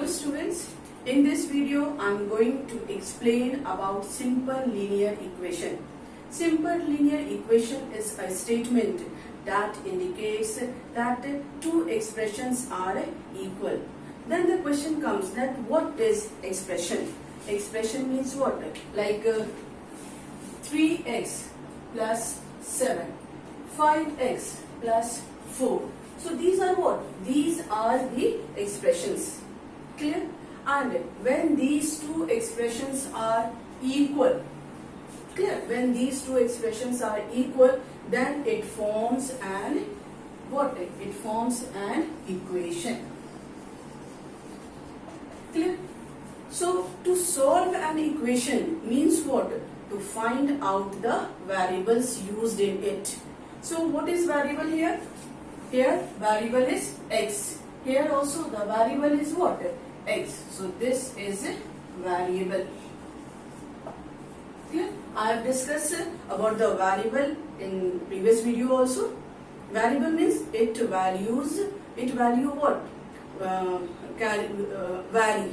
students, in this video I am going to explain about simple linear equation. Simple linear equation is a statement that indicates that two expressions are equal. Then the question comes that what is expression? Expression means what? Like 3x plus 7, 5x plus 4. So these are what? These are the expressions. Clear? And when these two expressions are equal, clear? When these two expressions are equal, then it forms an what? It forms an equation. Clear? So to solve an equation means what? To find out the variables used in it. So what is variable here? Here variable is x. Here also the variable is what? X. So this is a variable. Clear? I have discussed about the variable in previous video also. Variable means it value what? Vary.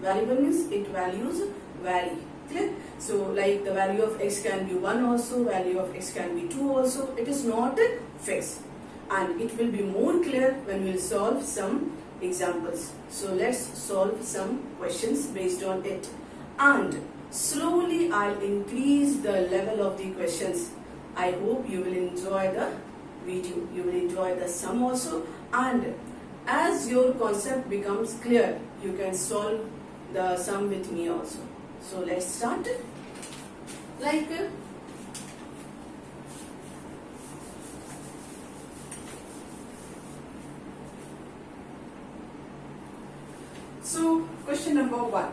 Variable means it values vary. Clear? So like the value of x can be 1 also, value of x can be 2 also. It is not fixed. And it will be more clear when we will solve some examples. So let's solve some questions based on it. And slowly I'll increase the level of the questions. I hope you will enjoy the video. You will enjoy the sum also. And as your concept becomes clear, you can solve the sum with me also. So let's start. Like so question number 1.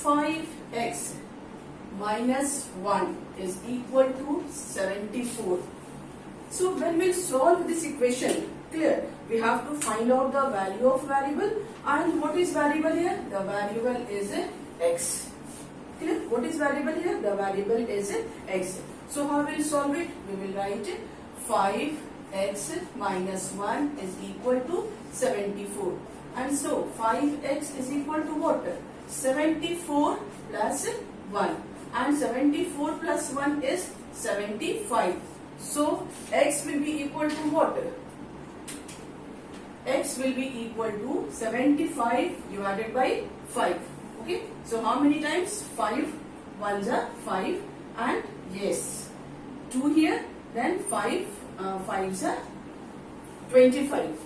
5x minus 1 is equal to 74. So when we solve this equation, clear, we have to find out the value of variable. And what is variable here? The variable is x. Clear? What is variable here? The variable is x. So how we will solve it? We will write 5x minus 1 is equal to 74. And so 5x is equal to what? 74 plus 1. And 74 plus 1 is 75. So x will be equal to what? X will be equal to 75 divided by 5. Okay. So how many times? 5 1s are 5 and yes 2 here, then 5 5s are 25.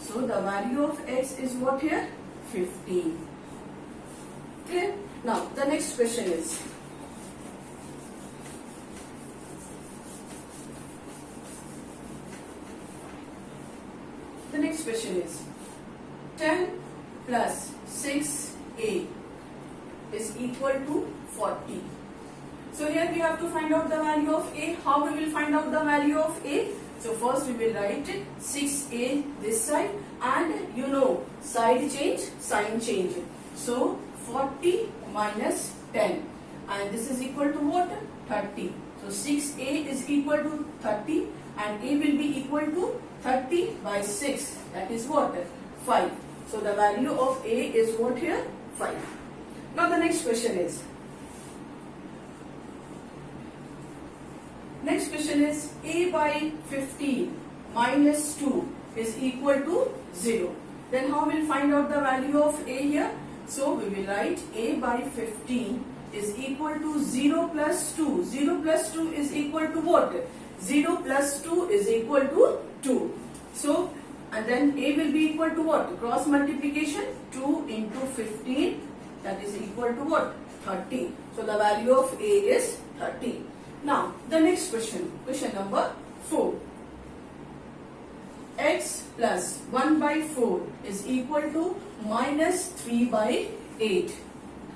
So the value of x is what here? 15. Clear? Now the next question is is 10 plus 6a is equal to 40. So here we have to find out the value of a. How we will find out the value of a? So first we will write 6a this side, and you know side change, sign change. So 40 minus 10, and this is equal to what? 30. So 6a is equal to 30, and a will be equal to 30 by 6. That is what? 5. So the value of a is what here? 5. Now the next question is a by 15 minus 2 is equal to 0. Then how we will find out the value of a here? So we will write a by 15 is equal to 0 plus 2. 0 plus 2 is equal to what? 0 plus 2 is equal to 2. So and then a will be equal to what? Cross multiplication, 2 into 15, that is equal to what? 30. So the value of a is 30. Now the next question, question number 4. X plus 1 by 4 is equal to minus 3 by 8.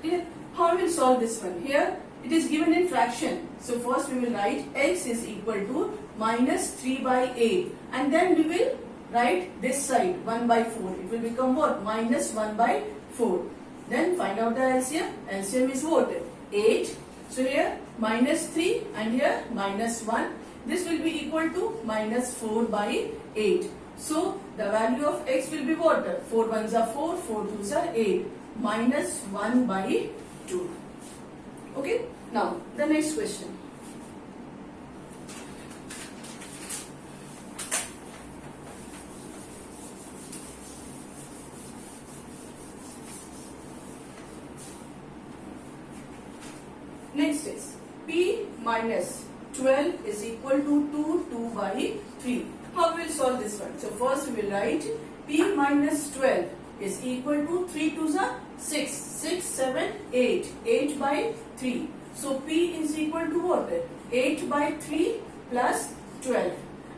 Clear? How we will solve this one? Here it is given in fraction. So first we will write x is equal to minus 3 by 8, and then we will write this side 1 by 4. It will become what? Minus 1 by 4. Then find out the LCM. LCM is what? 8. So here minus 3 and here minus 1. This will be equal to minus 4 by 8. So the value of x will be what? 4 ones are 4, 4 twos are 8, minus 1 by 2. Okay. Now the next question. Next is p minus 12 is equal to 2 by 3. How we will solve this one? So first we will write p minus 12 is equal to 3 twos are 6, 6, 7, 8, 8 by 3. So p is equal to what? 8 by 3 plus 12.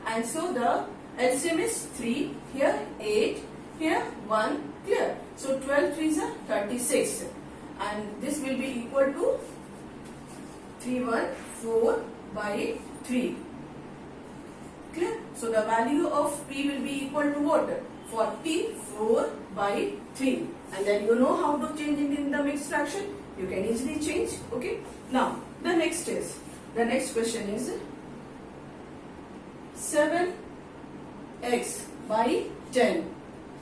And so the LCM is 3, here 8, here 1, clear. So 12 3s are 36. And this will be equal to 314 by 3. Clear? So the value of p will be equal to what? 44 by 3. And then you know how to change it in the mixed fraction. You can easily change. Okay. Now the next question is 7x by 10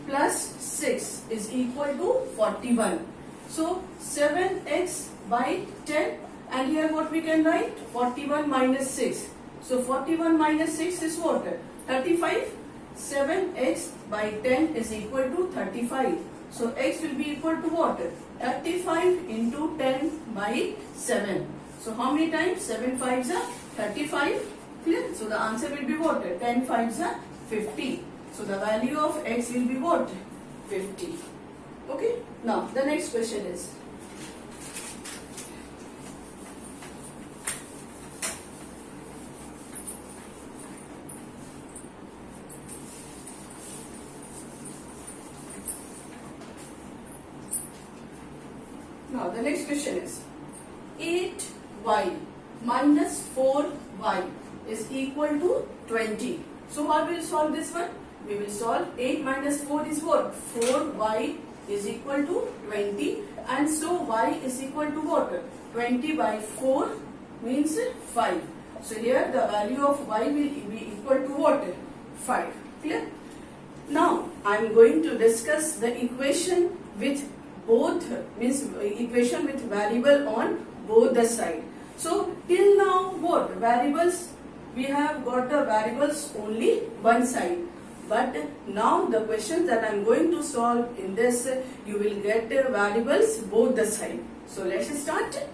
plus 6 is equal to 41. So 7x by 10, and here what we can write? 41 minus 6. So 41 minus 6 is what? 35. 7x by 10 is equal to 35. So x will be equal to what? 35 into 10 by 7. So how many times? 7 5s are 35. Clear? So the answer will be what? 10 5s are 50. So the value of x will be what? 50. Okay. Now the next question is Now the next question is 8y minus 4y is equal to 20. So how we will solve this one? We will solve 8 minus 4 is what? 4y is equal to 20, and so y is equal to what? 20 by 4 means 5. So here the value of y will be equal to what? 5. Clear? Now I am going to discuss the equation with both, means equation with variable on both the side. So till now what? Variables, we have got the variables only one side. But now the questions that I am going to solve in this, you will get variables both the side. So let's start.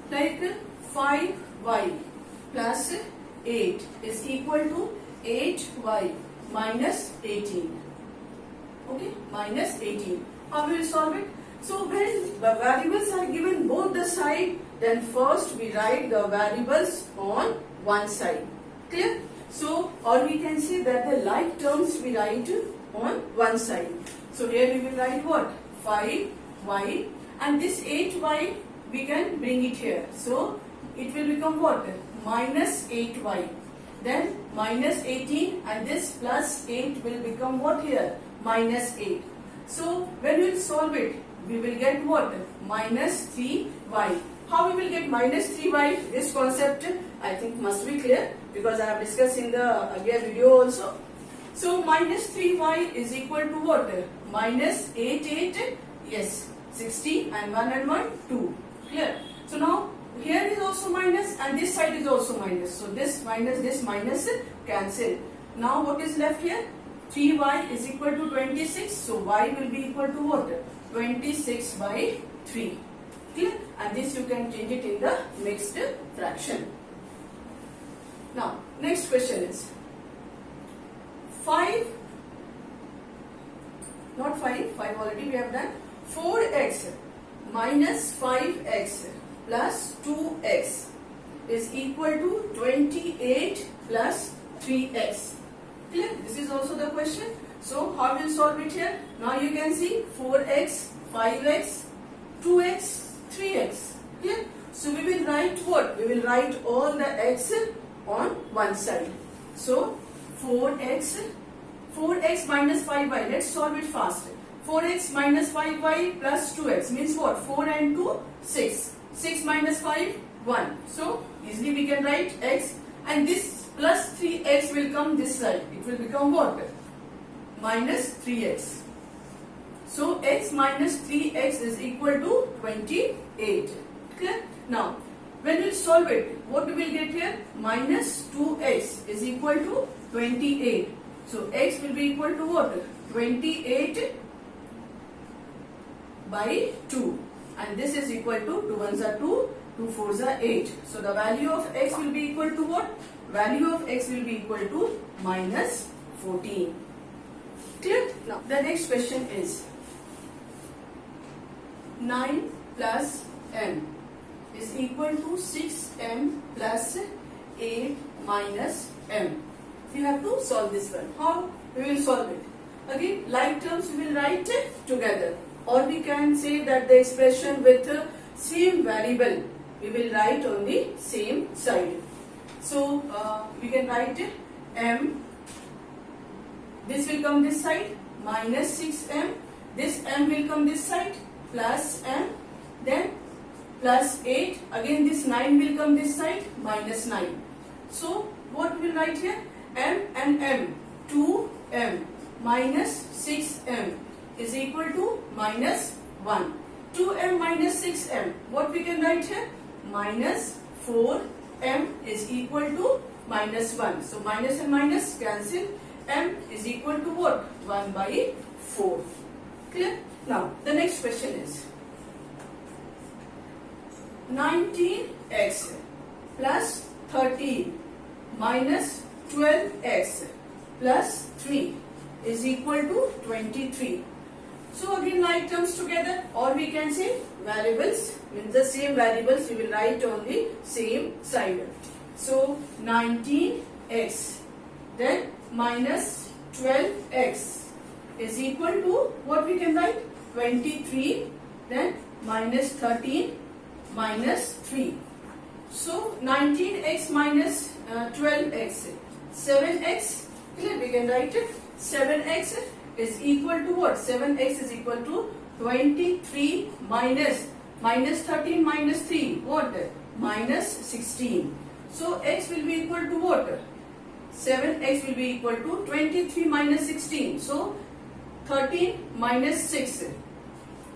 Like 5y plus 8 is equal to 8y minus 18. Okay, minus 18. How will we solve it? So when the variables are given both the side, then first we write the variables on one side. Clear? So, or we can say that the like terms we write on one side. So here we will write what? 5y, and this 8y we can bring it here. So it will become what? Minus 8y. Then minus 18, and this plus 8 will become what here? Minus 8. So when we will solve it, we will get what? Minus 3y. How we will get minus 3y? This concept I think must be clear, because I have discussed in the earlier video also. So minus 3y is equal to what? Minus 8, yes, 60, and 1 2. Clear? So now here is also minus, and this side is also minus. So this minus cancel. Now what is left here? 3y is equal to 26. So y will be equal to what? 26 by 3. Clear? And this you can change it in the mixed fraction. Now next question is 5 already we have done. 4x minus 5x plus 2x is equal to 28 plus 3x. Clear? This is also the question. So how will you solve it here? Now you can see 4x, 5x, 2x, 3x. Clear? So we will write what? We will write all the x on one side. So 4x minus 5y. Let's solve it fast. 4x minus 5y plus 2x means what? 4 and 2, 6. 6 minus 5, 1. So easily we can write x, and this plus 3x will come this side. It will become what? Minus 3x. So x minus 3x is equal to 28. Clear? Now, when we solve it, what we will get here? Minus 2x is equal to 28. So x will be equal to what? 28 by 2. And this is equal to 2 ones are 2, 2 fours are 8. So the value of x will be equal to what? Value of x will be equal to minus 14. Clear? Now, the next question is 9 plus m is equal to 6m plus 8 minus m. We have to solve this one. How we will solve it? Again, like terms we will write it together, or we can say that the expression with same variable we will write on the same side. So we can write m, this will come this side, minus 6m, this m will come this side, plus m, then plus 8, again this 9 will come this side, minus 9. So what we will write here? M and m, 2m minus 6m is equal to minus 1. 2m minus 6m, what we can write here? Minus 4m is equal to minus 1. So minus and minus cancel. M is equal to what? 1 by 4. Clear? Now the next question is 19x plus 13 minus 12x plus 3 is equal to 23. So again, like terms together, or we can say variables, means the same variables we will write on the same side. So 19x then minus 12x is equal to what we can write? 23, then minus 13 minus 3. So 19x minus 12x, 7x, clear? We can write it. 7x is equal to what? 7x is equal to 23 minus 13 minus 3, what? Minus 16. So x will be equal to what? 7x will be equal to 23 minus 16. So 13 minus 6,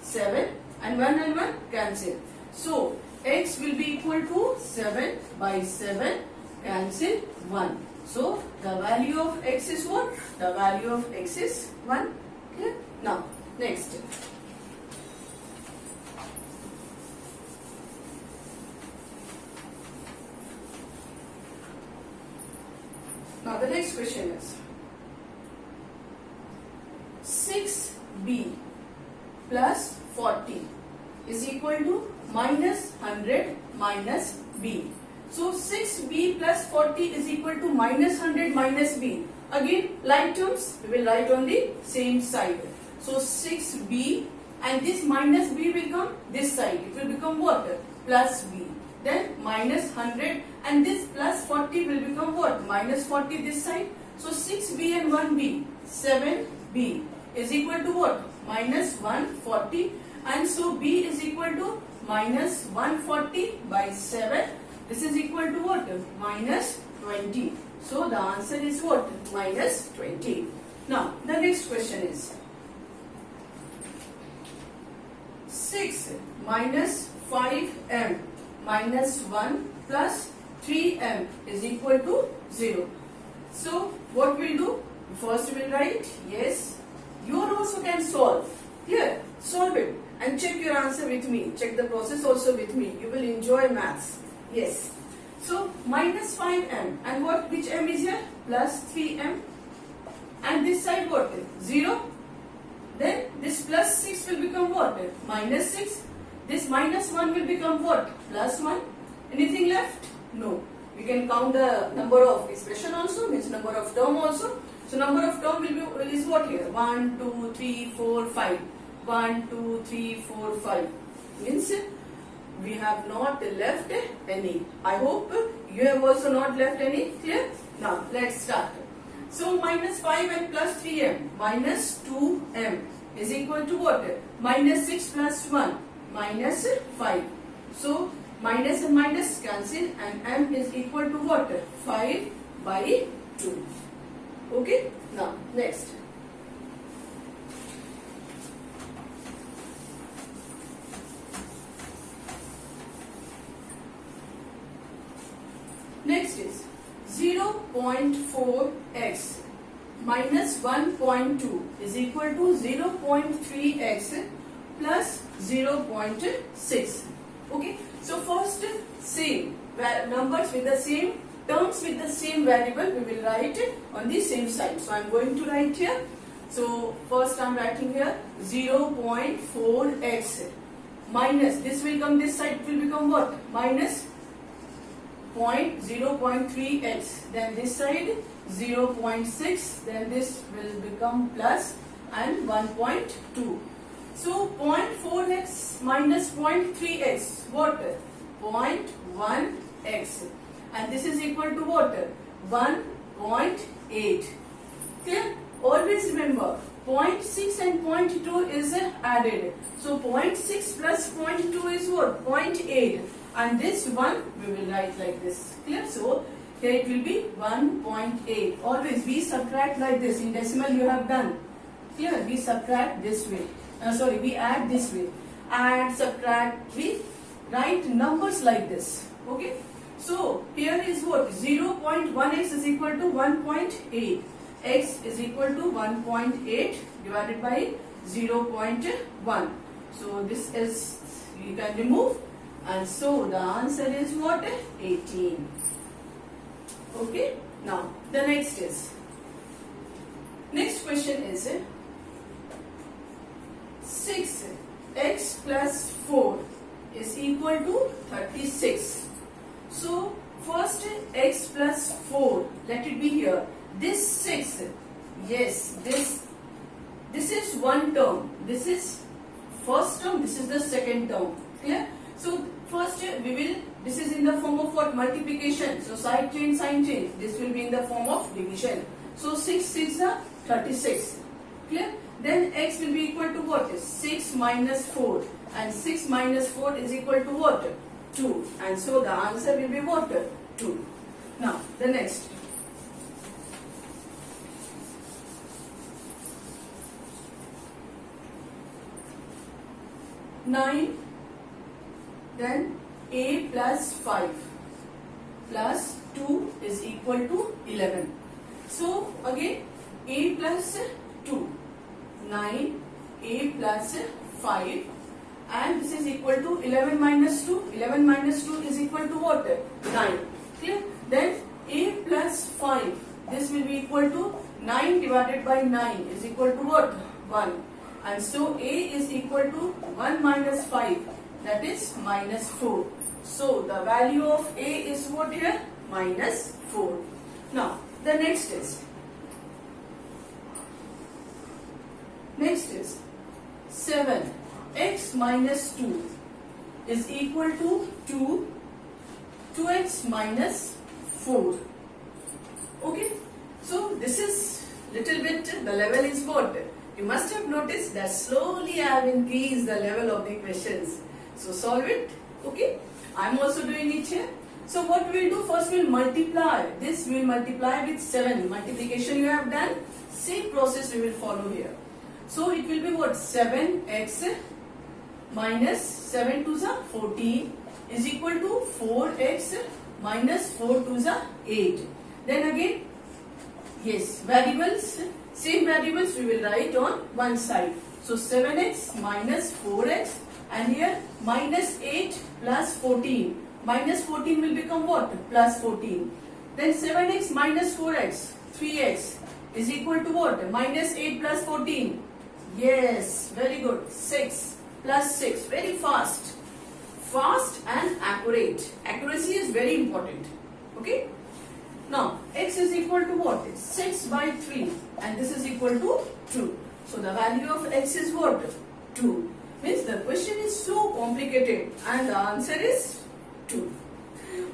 7, and 1 cancel. So x will be equal to 7 by 7, cancel 1. So the value of x is what? The value of x is 1. Clear? Now next. Now the next question is 6b plus 40 is equal to minus 100 minus b. So 6b plus 40 is equal to minus 100 minus b. Again, like terms we will write on the same side. So 6b and this minus b will come this side. It will become what? Plus b. Then minus 100 and this plus 40 will become what? Minus 40 this side. So 6b and 1b, 7b is equal to what? Minus 140, and so b is equal to minus 140 by 7. This is equal to what? Minus 20. So the answer is what? Minus 20. Now the next question is 6 minus 5m minus 1 plus 3m is equal to 0. So what we'll do? First we will write, yes, you also can solve. Here, solve it and check your answer with me. Check the process also with me. You will enjoy maths. Yes. So minus 5m, and what? Which m is here? Plus 3m. And this side what? 0. Then this plus 6 will become what? Minus 6. This minus 1 will become what? Plus 1. Anything left? No. We can count the number of expression also, means number of term also. So number of term will be is what here? 1, 2, 3, 4, 5. 1, 2, 3, 4, 5. Means we have not left any. I hope you have also not left any. Clear? Now let's start. So minus 5 and plus 3m, minus 2m is equal to what? Minus 6 plus 1, minus 5. So minus and minus cancel and m is equal to what? 5 by 2. Okay, now next. Next is 0.4x minus 1.2 is equal to 0.3x plus 0.6. Okay, so first same numbers with the same terms with the same variable we will write on the same side. So I am going to write here. So first I am writing here 0.4x minus, this will come this side, it will become what? Minus 0.3x, then this side 0.6, then this will become plus and 1.2. So 0.4x minus 0.3x, what? 0.1x, and this is equal to what? 1.8. Clear? Always remember 0.6 and 0.2 is added. So 0.6 plus 0.2 is what? 0.8. And this one we will write like this. Clear? So here it will be 1.8. Always we subtract like this. In decimal you have done. Clear? We subtract this way. We add this way. Add, subtract, we write numbers like this. Okay? So here is what? 0.1x is equal to 1.8. X is equal to 1.8 divided by 0.1. So this is, you can remove. And so the answer is what? 18. Okay. Now the next question is 6x plus 4 is equal to 36. So first x plus 4, let it be here. This 6, yes, this is one term. This is first term, this is the second term. Clear? So first this is in the form of what? Multiplication. So side chain, sign change. This will be in the form of division. So 6 is 36. Clear? Then x will be equal to what? 6 minus 4. And 6 minus 4 is equal to what? 2. And so the answer will be what? 2. Now the next. Nine, then a plus 5 plus 2 is equal to 11. So again a plus 2, 9, a plus 5, and this is equal to 11 minus 2. 11 minus 2 is equal to what? 9. Clear? Then a plus 5, this will be equal to 9 divided by 9 is equal to what? 1. And so a is equal to 1 minus 5, that is minus 4. So the value of a is what here? Minus 4. Now the next is 7x minus 2 is equal to 2x minus 4. Okay, so this is little bit, the level is what? You must have noticed that slowly I have increased the level of the questions. So solve it. Okay, I am also doing it here. So what we will do, first we will multiply. This we will multiply with 7. Multiplication you have done. Same process we will follow here. So it will be what? 7x minus 7 to the 14 is equal to 4x minus 4 to the 8. Then again, yes, variables, same variables we will write on one side. So 7x minus 4x, and here minus 8 plus 14. Minus 14 will become what? Plus 14. Then 7x minus 4x, 3x is equal to what? Minus 8 plus 14. Yes, very good. 6 plus 6. Very fast. Fast and accurate. Accuracy is very important. Okay. Now, x is equal to what? 6 by 3. And this is equal to 2. So, the value of x is what? 2. Means the question is so complicated and the answer is 2.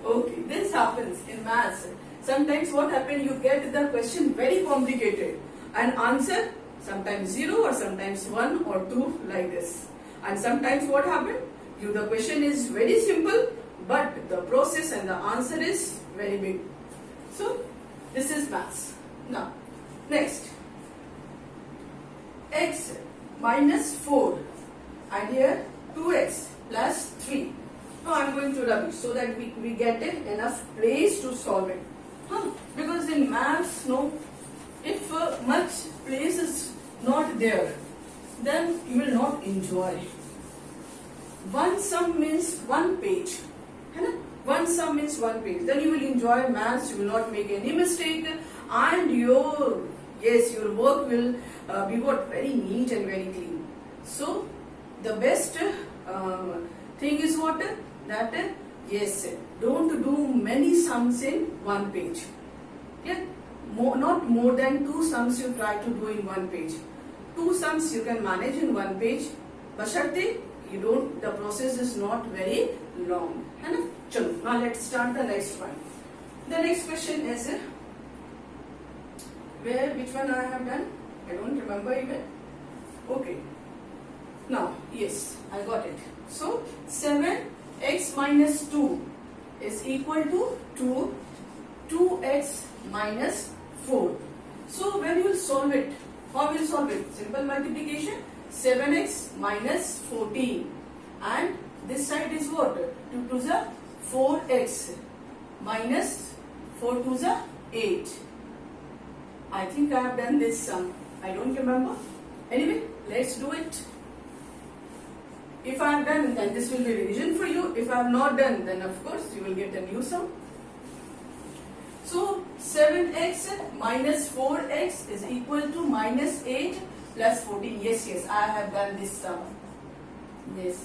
Okay, this happens in maths. Sometimes what happens, you get the question very complicated and answer sometimes 0 or sometimes 1 or 2 like this. And sometimes what happen? The question is very simple, but the process and the answer is very big. So this is maths. Now next, x minus 4 and here 2x plus 3. Now I am going to rub it so that we get enough place to solve it. Because in maths, no, if much place is not there, then you will not enjoy. One sum means one page. One sum means one page. Then you will enjoy maths, you will not make any mistake, and your work will be very neat and very clean. So the best thing is what? That don't do many sums in one page. Not more than 2 sums you try to do in one page. 2 sums you can manage in one page, basharte the process is not very long. Now let's start the next one. The next question is which one I have done? I don't remember even. Okay. Now, yes, I got it. So, 7x minus 2 is equal to 2x minus 4. So, when you will solve it, how will you solve it? Simple multiplication. 7x minus 14. And this side is what? 2 to the 4x minus 4 to the 8. I think I have done this sum. I don't remember. Anyway, let's do it. If I have done, then this will be revision for you. If I have not done, then of course you will get a new sum. So 7x minus 4x is equal to minus 8 plus 14. Yes, I have done this sum. Yes.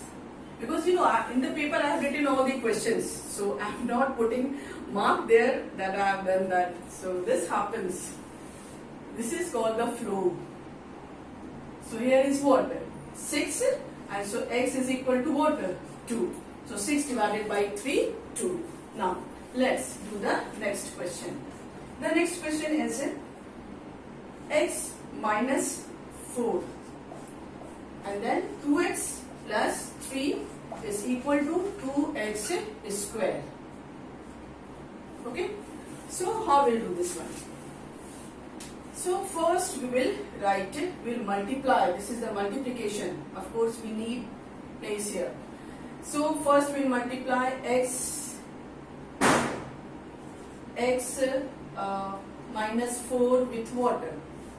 Because in the paper I have written all the questions. So I am not putting mark there that I have done that. So this happens. This is called the flow. So here is what? 6. And so x is equal to what? 2. So 6 divided by 3, 2. Now let's do the next question. The next question is x minus 4 and then 2x plus 3 is equal to 2x square. Okay. So how we'll do this one? So first we will write it, we'll multiply. This is the multiplication. Of course we need place here. So first we'll multiply x minus 4 with what?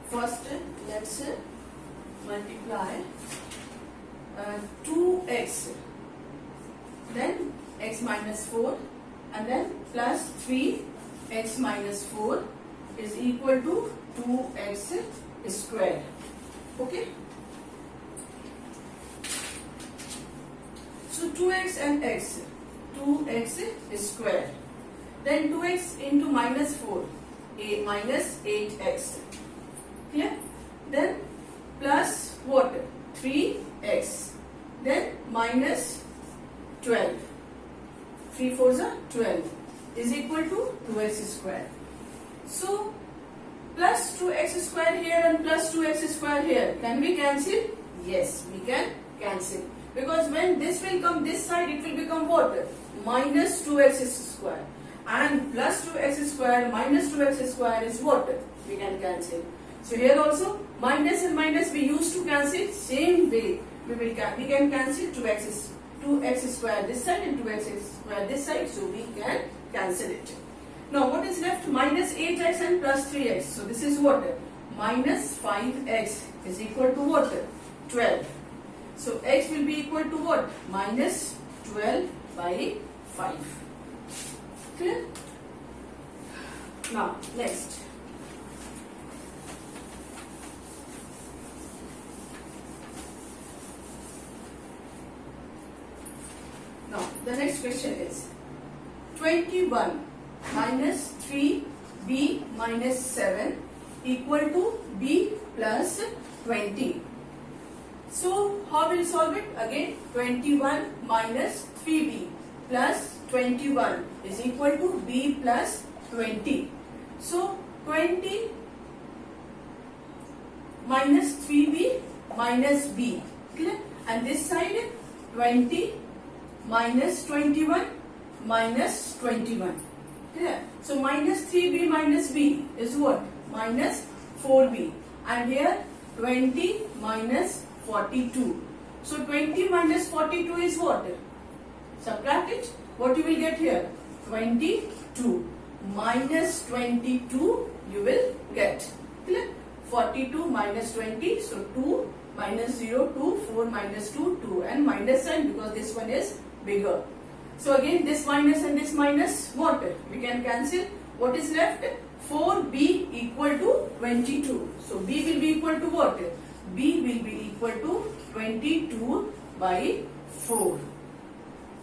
First let's multiply 2x, then x minus 4 and then plus 3x minus 4 is equal to 2x square. Okay. So 2x and x, 2x square. Then 2x into minus 4, minus 8x. Clear? Then plus what? 3x. Then minus 12. 3 4s are 12 is equal to 2x square. So plus 2x square here and plus 2x square here. Can we cancel? Yes, we can cancel. Because when this will come this side, it will become what? Minus 2x square. And plus 2x square minus 2x square is what? We can cancel. So here also minus and minus we used to cancel. Same way we can cancel 2x square this side and 2x square this side. So we can cancel it. Now what is left? Minus 8x and plus 3x. So this is what? Minus 5x is equal to what? 12. So x will be equal to what? Minus 12 by 5. Clear? Now next. Now the next question is 21 minus 3b minus 7 equal to b plus 20. So how will you solve it? Again 21 minus 3b plus 21 is equal to b plus 20. So 20 minus 3b minus b. Clear? And this side 20 minus 21 minus 21. Clear? So minus 3b minus b is what? Minus 4b. And here 20 minus 42. So 20 minus 42 is what? Subtract it. What you will get here? 22. Minus 22 you will get. Clear? 42 minus 20. So 2 minus 0, 2, 4 minus 2, 2 and minus sign because this one is bigger. So again this minus and this minus what? We can cancel. What is left? 4b equal to 22. So b will be equal to what? B will be equal to 22 by 4.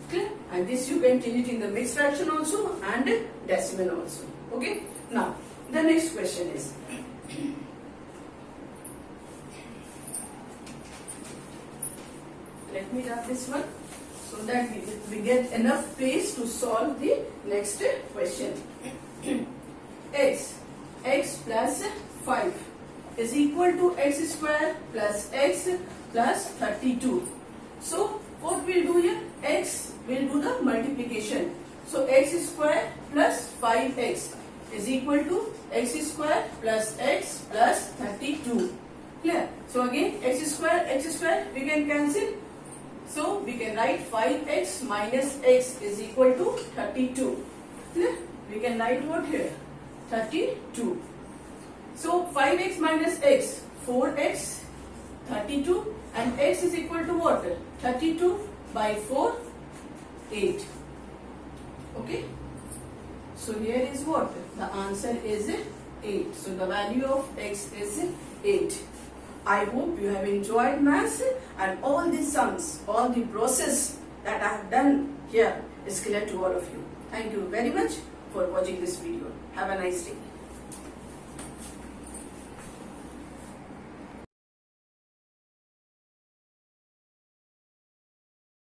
Clear? And this you can change it in the mixed fraction also and decimal also. Okay. Now the next question is let me write this one so that we get enough space to solve the next question. x plus 5 is equal to x square plus x plus 32. So what we'll do here? X will do the multiplication. So x square plus 5x is equal to x square plus x plus 32. Clear? So again x square we can cancel. So we can write 5x minus x is equal to 32. Clear? We can write what here? 32. So 5x minus x, 4x, 32 and x is equal to what? 32 by 4, 8. Okay. So here is what? The answer is 8. So the value of x is 8. I hope you have enjoyed maths and all the sums, all the process that I have done here is clear to all of you. Thank you very much for watching this video. Have a nice day.